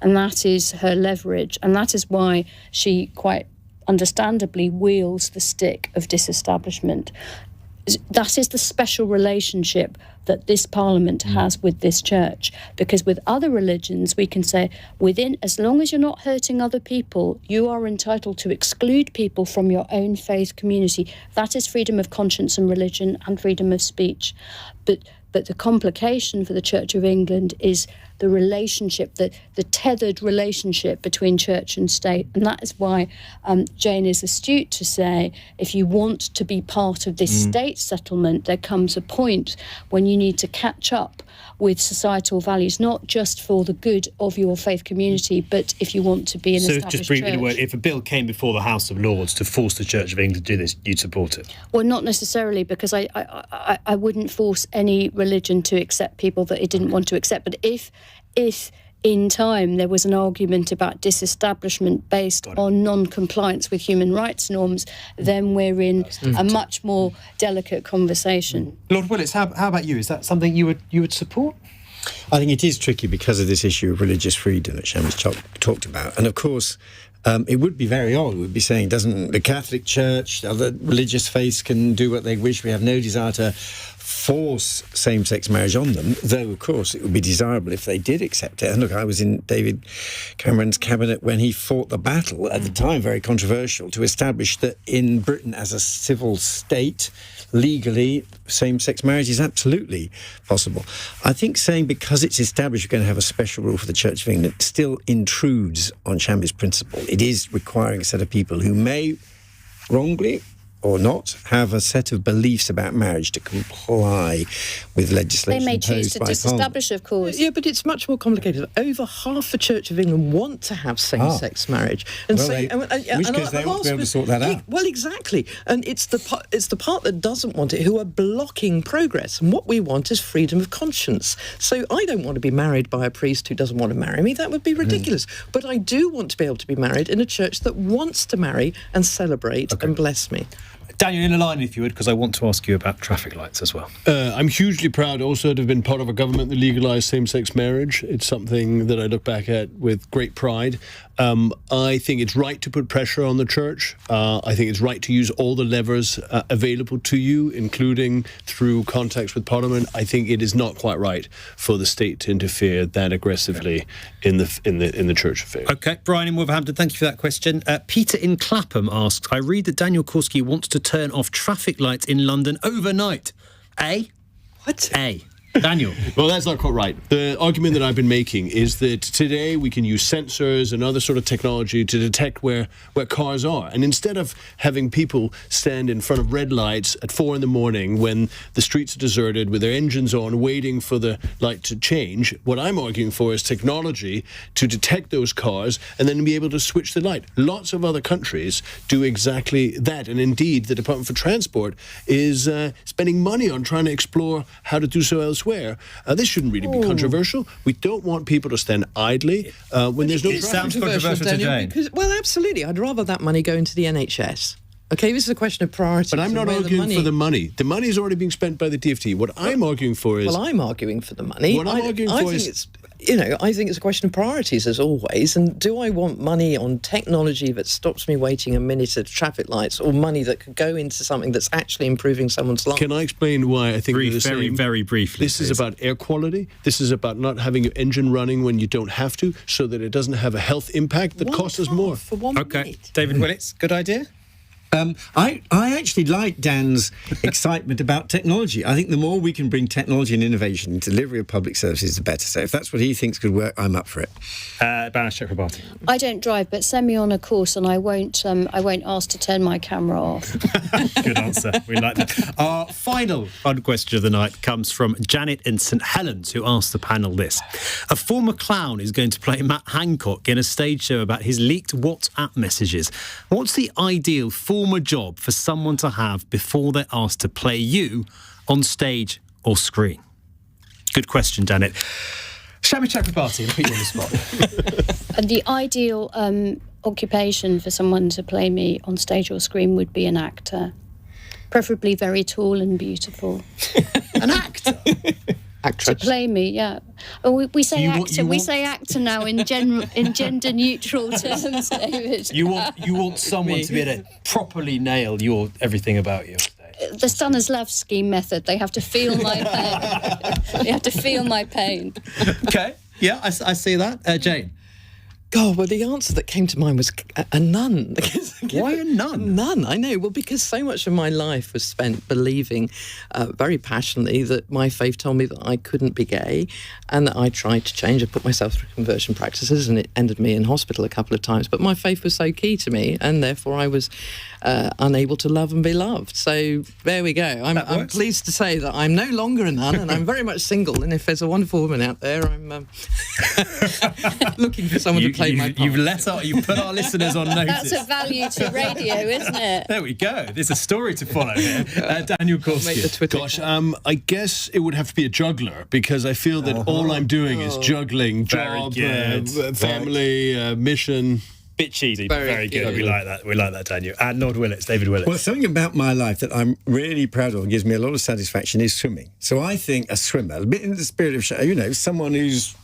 and that is her leverage, and that is why she quite understandably wields the stick of disestablishment. That is the special relationship that this Parliament has with this church, because with other religions we can say as long as you're not hurting other people, you are entitled to exclude people from your own faith community. That is freedom of conscience and religion and freedom of speech. But the complication for the Church of England is the relationship, the tethered relationship between church and state. And that is why Jayne is astute to say, if you want to be part of this state settlement, there comes a point when you need to catch up with societal values, not just for the good of your faith community, but if you want to be an established church. So just briefly, word, if a bill came before the House of Lords to force the Church of England to do this, you'd support it? Well, not necessarily, because I wouldn't force any religion to accept people that it didn't want to accept. But if in time there was an argument about disestablishment based on non-compliance with human rights norms, then we're in a much more delicate conversation. Lord Willetts, how about you? Is that something you would support? I think it is tricky because of this issue of religious freedom that Shami's talked about. And of course, it would be very odd. We'd be saying, doesn't the Catholic Church, other religious faiths can do what they wish? We have no desire to force same-sex marriage on them, though, of course, it would be desirable if they did accept it. And look, I was in David Cameron's cabinet when he fought the battle, at the time very controversial, to establish that in Britain as a civil state, legally, same-sex marriage is absolutely possible. I think saying because it's established we're going to have a special rule for the Church of England still intrudes on Shami's principle. It is requiring a set of people who may, wrongly or not, have a set of beliefs about marriage to comply with legislation. They may choose to disestablish, of course. Yeah, but it's much more complicated. Over half the Church of England want to have same-sex marriage, and well, in which case they ought to be able to sort that out. Well, exactly, and it's the part that doesn't want it who are blocking progress. And what we want is freedom of conscience. So I don't want to be married by a priest who doesn't want to marry me. That would be ridiculous. But I do want to be able to be married in a church that wants to marry and celebrate and bless me. Daniel, in a line, if you would, because I want to ask you about traffic lights as well. I'm hugely proud also to have been part of a government that legalised same-sex marriage. It's something that I look back at with great pride. I think it's right to put pressure on the church. I think it's right to use all the levers available to you, including through contacts with Parliament. I think it is not quite right for the state to interfere that aggressively in the church affair. OK, Brian in Wolverhampton, thank you for that question. Peter in Clapham asks, I read that Daniel Korski wants to turn off traffic lights in London overnight. A? What? A. Daniel. Well, that's not quite right. The argument that I've been making is that today we can use sensors and other sort of technology to detect where cars are. And instead of having people stand in front of red lights at 4 a.m. when the streets are deserted with their engines on, waiting for the light to change, what I'm arguing for is technology to detect those cars and then be able to switch the light. Lots of other countries do exactly that. And indeed, the Department for Transport is spending money on trying to explore how to do so elsewhere. This shouldn't really be controversial. We don't want people to stand idly when there's no traffic. It sounds controversial to Jayne. Well, absolutely. I'd rather that money go into the NHS. Okay, this is a question of priorities. But I'm not arguing for the money. The money is already being spent by the DfT. What I'm arguing for is... Well, I'm arguing for the money. What I'm arguing for is... I think it's a question of priorities, as always. And do I want money on technology that stops me waiting a minute at traffic lights, or money that could go into something that's actually improving someone's life? Can I explain why I think they're the same? Very briefly. This is about air quality. This is about not having your engine running when you don't have to, so that it doesn't have a health impact that costs us more. For 1 minute. OK, David Willetts, good idea? I actually like Dan's excitement about technology. I think the more we can bring technology and innovation into delivery of public services, the better. So if that's what he thinks could work, I'm up for it. Baroness Chakrabarti. I don't drive, but send me on a course and I won't ask to turn my camera off. Good answer. We like that. Our final fun question of the night comes from Janet in St Helens, who asked the panel this. A former clown is going to play Matt Hancock in a stage show about his leaked WhatsApp messages. What's the ideal former job for someone to have before they're asked to play you on stage or screen? Good question, Janet. Shami Chakrabarti, I'll put you on the spot. And the ideal occupation for someone to play me on stage or screen would be an actor. Preferably very tall and beautiful. An actor? To play me, yeah. We say actor. We say actor now in gender neutral terms, David. You want someone to be able to properly nail everything about you. The Stanislavski method. They have to feel my pain. They have to feel my pain. Okay. Yeah, I see that. Jayne. God, well, the answer that came to mind was a nun. Why a nun? A nun, I know. Well, because so much of my life was spent believing very passionately that my faith told me that I couldn't be gay, and that I tried to change. I put myself through conversion practices, and it ended me in hospital a couple of times. But my faith was so key to me, and therefore I was unable to love and be loved. So there we go. I'm pleased to say that I'm no longer a nun, and I'm very much single. And if there's a wonderful woman out there, I'm looking for someone to play my part. You've put our listeners on notice. That's a value to radio, isn't it? There we go. There's a story to follow here. Daniel Korski. Gosh, I guess it would have to be a juggler, because I feel that all I'm doing is juggling job, family, mission. Bit cheesy, but very good. We like that. We like that, Daniel. And Lord Willetts, David Willetts. Well, something about my life that I'm really proud of and gives me a lot of satisfaction is swimming. So I think a swimmer, a bit in the spirit of, someone who's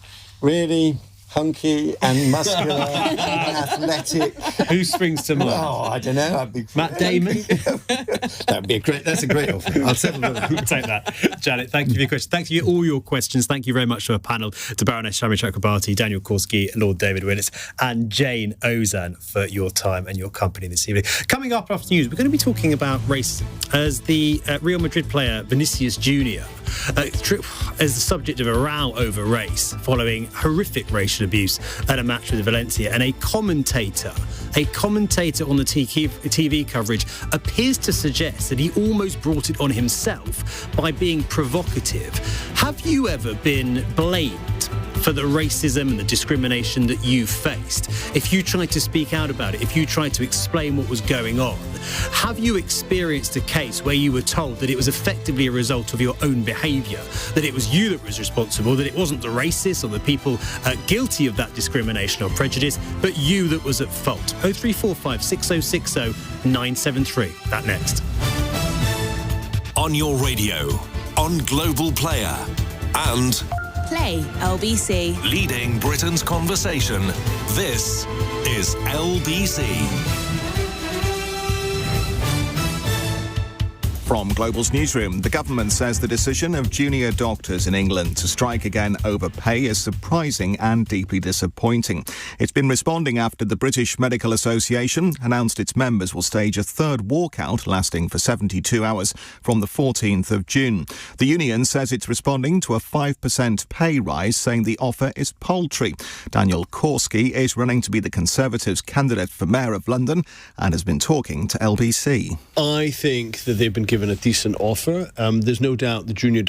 really hunky and muscular and athletic. Who springs to mind? Oh, I don't know. I'd be Matt Damon. That's a great offer. I'll settle for that. We'll take that. Janet, thank you for your questions. Thank you for all your questions. Thank you very much to our panel, to Baroness Shami Chakrabarti, Daniel Korski, Lord David Willetts, and Jayne Ozanne for your time and your company this evening. Coming up after news, we're going to be talking about racism as the Real Madrid player Vinicius Jr. As the subject of a row over race following horrific racial abuse at a match with Valencia, and a commentator on the TV coverage appears to suggest that he almost brought it on himself by being provocative. Have you ever been blamed for the racism and the discrimination that you faced? If you tried to speak out about it, if you tried to explain what was going on, have you experienced a case where you were told that it was effectively a result of your own behaviour, that it was you that was responsible, that it wasn't the racists or the people guilty of that discrimination or prejudice, but you that was at fault? 0345 6060 973. That next. On your radio, on Global Player, and Play LBC. leading Britain's conversation. This is LBC. From Global's newsroom, the government says the decision of junior doctors in England to strike again over pay is surprising and deeply disappointing. It's been responding after the British Medical Association announced its members will stage a third walkout lasting for 72 hours from the 14th of June. The union says it's responding to a 5% pay rise, saying the offer is paltry. Daniel Korski is running to be the Conservatives' candidate for Mayor of London and has been talking to LBC. I think that they've been given a decent offer. There's no doubt the junior